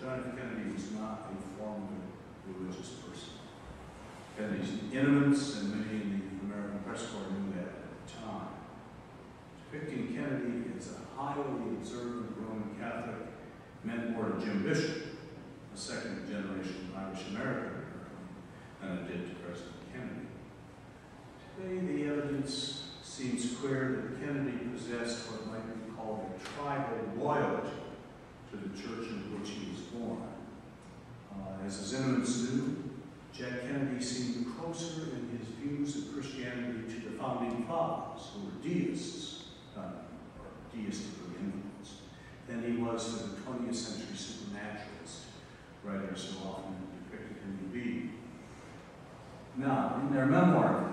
John F. Kennedy was not a formal religious person. Kennedy's enemies and many in the American press corps knew that at the time. Depicting Kennedy as a highly observant Roman Catholic meant more to Jim Bishop, a second-generation Irish-American, than it did to President Kennedy. Today, the evidence seems clear that Kennedy possessed what might be called a tribal loyalty to the church in which he was born. As his enemies knew, Jack Kennedy seemed closer in his views of Christianity to the founding fathers, who were deists, or deistically influenced, than he was to the 20th century supernaturalist writers so often depicted him to be. Now, in their memoir of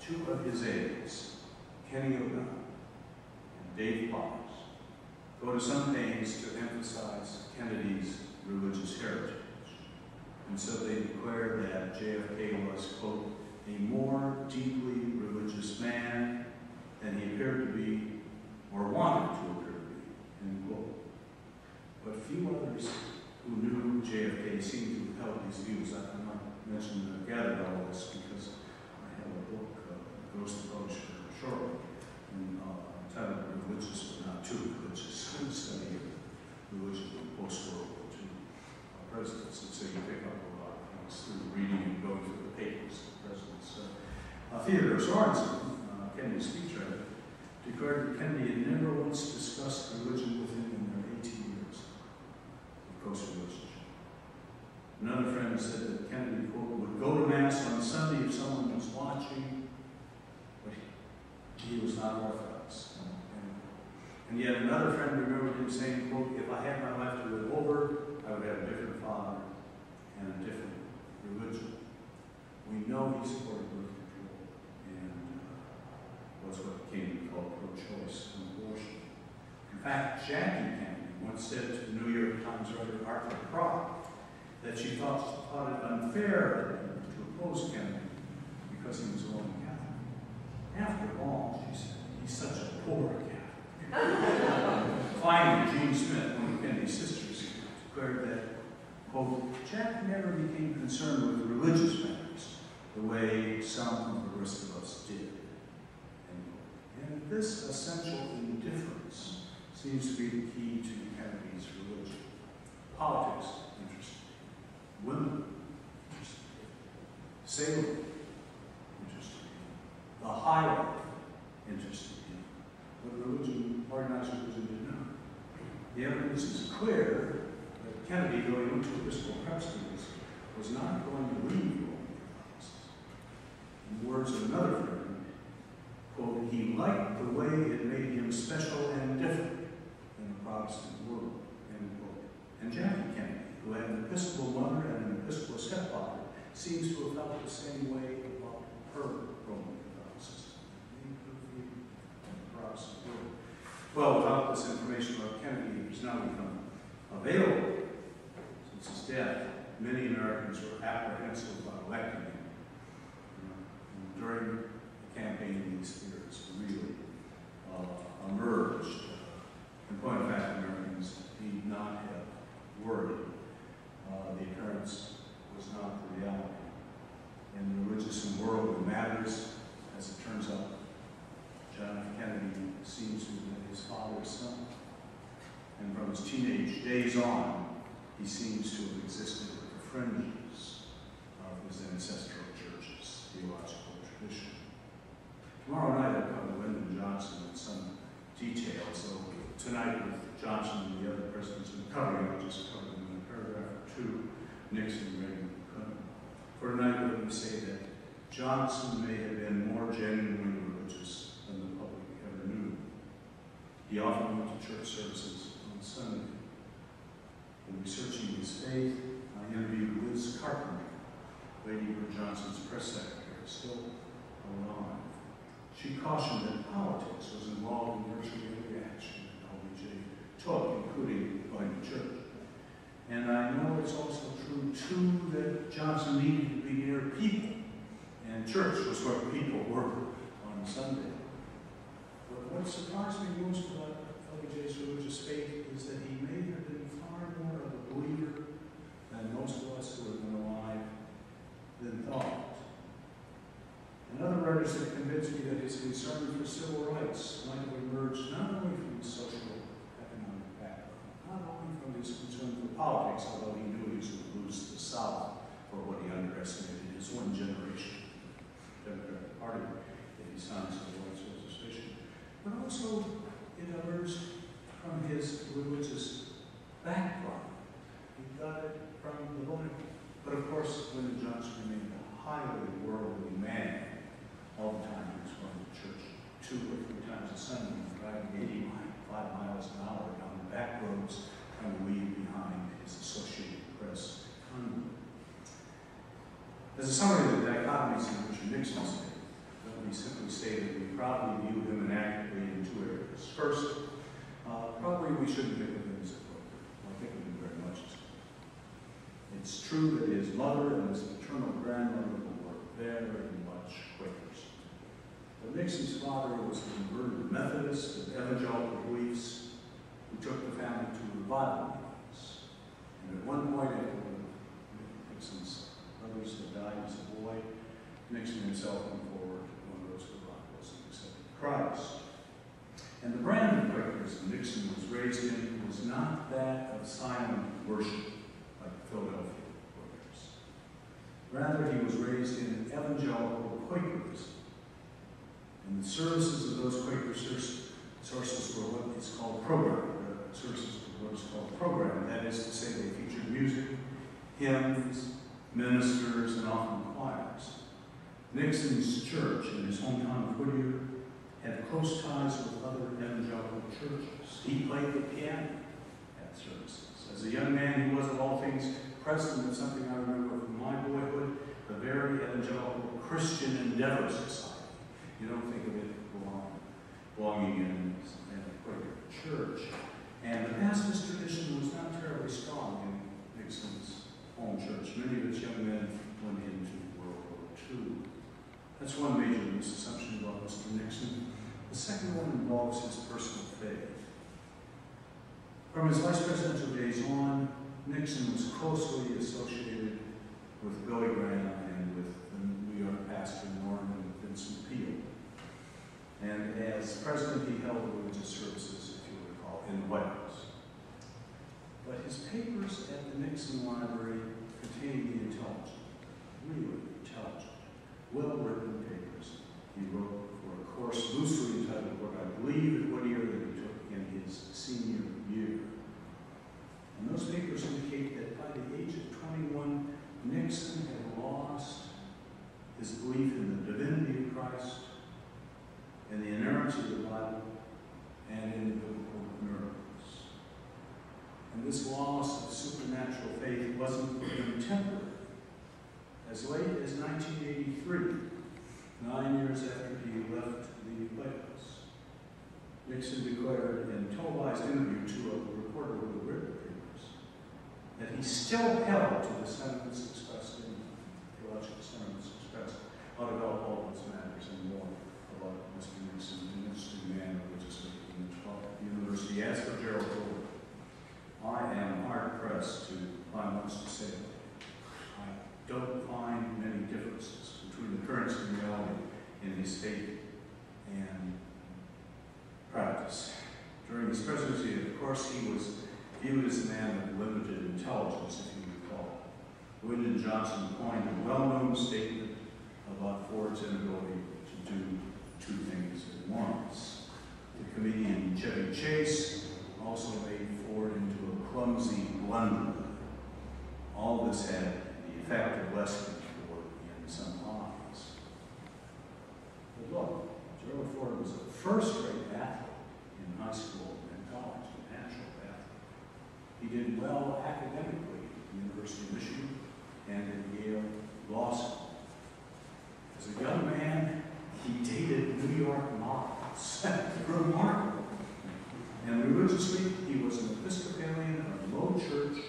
Kennedy, two of his aides, Kenny O'Donnell and Dave Potts, go to some pains to emphasize Kennedy's religious heritage. And so they declare that JFK was, quote, a more deeply religious man than he appeared to be or wanted to appear to be, end quote. But few others who knew JFK seem to have held these views. I'm not mentioning or gathered all this because I have a book that goes to publish shortly entitled Religious but Not Too Religious, study of religion in post-World War II presidents. And so you pick up a lot of things through reading and going through the papers of the presidents. Theodore Sorensen, Kennedy's speechwriter, declared that Kennedy had never once discussed religion with him in their 18 years of close relationship. Another friend said that Kennedy, quote, would go to Mass on Sunday if someone was watching, but he was not Orthodox. And yet another friend remembered him saying, quote, if I had my life to live over, I would have a different father and a different religion. We know he supported birth control and was what came to be called pro-choice and abortion. In fact, Jackie Kennedy once said to the New York Times writer Arthur Croft that she thought it unfair to oppose Kennedy because he was a Roman Catholic. After all, she said, he's such a poor Catholic. Finally, Jean Smith, one of Kennedy's sisters, declared that, quote, Jack never became concerned with religious matters the way some of the rest of us did. And this essential indifference seems to be the key to Kennedy's religion. Politics interested him. Women interested him. Sailing interested him. The high life interested him. But religion, organized religion, did not. The evidence is clear that Kennedy, though he went to Episcopal prep schools, was not going to leave Roman Catholicism. In the words of another friend, quote, he liked the way it made him special and different in the Protestant world, end quote. And Jackie Kennedy, who had an Episcopal mother and an Episcopal stepfather, seems to have felt the same way about her Roman Catholicism. Well, without this information about Kennedy, which has now become available since his death, many Americans were apprehensive about electing him. And during the campaign, these theories really emerged. In point of fact, Americans need not have worried. The appearance was not the reality. In the religious and worldly matters, as it turns out, John F. Kennedy seems to have been his father's son. And from his teenage days on, he seems to have existed at the fringes of his ancestral church's theological tradition. Tomorrow night I'll cover Lyndon Johnson in some detail, so tonight with Johnson and the other presidents in the covering, I'll just cover them in a paragraph or two, Nixon, Reagan, and Clinton. For tonight, let me say that Johnson may have been more genuinely religious than the public ever knew. He often went to church services on Sunday. In researching his faith, I interviewed Liz Carpenter, Lady Bird Johnson's press secretary, still alive. She cautioned that politics was involved in virtually every action that LBJ took, including going to church. And I know it's also true, too, that Johnson needed to be near people, and church was where people were on Sunday. But what surprised me most about LBJ's religious faith is that he may have been far more of a believer politics, although he knew he was going to lose to the South for what he underestimated his one generation Democratic Party that he signed civil rights legislation. But also it emerged from his religious background. He got it from the Lord. But of course, Lyndon Johnson remained a highly worldly man. All the time he was going to church 2 or 3 times a Sunday, driving 85 miles an hour down the back roads, trying to leave behind his Associated Press convoy. As a summary of the dichotomies in which Nixon's made, let me simply say that we probably view him inaccurately in 2 areas. First, probably we shouldn't think of him as a Quaker. I think of him very much as a Quaker. It's true that his mother and his maternal grandmother were very much Quakers. But Nixon's father was a converted Methodist of evangelical beliefs who took the family to revival meetings. And at one point, after one of Nixon's brothers had died as a boy, Nixon himself went forward to one of those revivals and accepted Christ. And the brand of Quakerism Nixon was raised in was not that of silent worship like the Philadelphia Quakers. Rather, he was raised in evangelical Quakerism. And the services of those Quaker sources were what is called program. Services were what is called program. That is to say, they featured music, hymns, ministers, and often choirs. Nixon's church in his hometown of Whittier had close ties with other evangelical churches. He played the piano at services. As a young man, he was, of all things, president of something I remember from my boyhood, the very evangelical Christian Endeavor Society. You don't think of it belonging in a Quaker church. And the Baptist tradition was not terribly strong in Nixon's home church. Many of its young men went into World War II. That's one major misassumption about Mr. Nixon. The second one involves his personal faith. From his vice presidential days on, Nixon was closely associated with Billy Graham and with the New York pastor Norman Vincent Peale. And as president, he held religious services, if you recall, in the White House. But his papers at the Nixon Library contained the intelligent, really intelligent, well-written papers. He wrote for a course loosely entitled, what I believe at Whittier, that he took in his senior year. And those papers indicate that by the age of 21, Nixon had lost his belief in the divinity of Christ, in the inerrancy of the Bible, and in the biblical miracles. And this loss of supernatural faith wasn't even temporary. As late as 1983, 9 years after he left the White House, Nixon declared in a televised interview to a reporter who had read the papers that he still held to the sentiments expressed in theological sentiments expressed about all those matters and more about Mr. Nixon, an interesting man religiously in the university. As for Gerald Ford, I am hard-pressed to find much to say about it. I don't find many differences between the currents and reality in his faith and practice. During his presidency, of course, he was viewed as a man of limited intelligence, if you recall. Lyndon Johnson coined a well-known statement about Ford's inability to do 2 things at once. The comedian Chevy Chase also made Ford into a clumsy blunderer. All this had the effect of lessening Ford in some eyes. But look, Gerald Ford was a first-rate athlete in high school and college, a natural athlete. He did well academically at the University of Michigan and at Yale Law School. As a young man, he dated New York models. Remarkable. And religiously, he was an Episcopalian of low church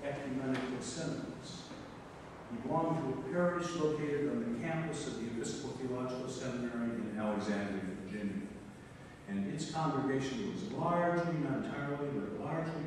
ecumenical sentiments. He belonged to a parish located on the campus of the Episcopal Theological Seminary in Alexandria, Virginia. And its congregation was largely, not entirely, but largely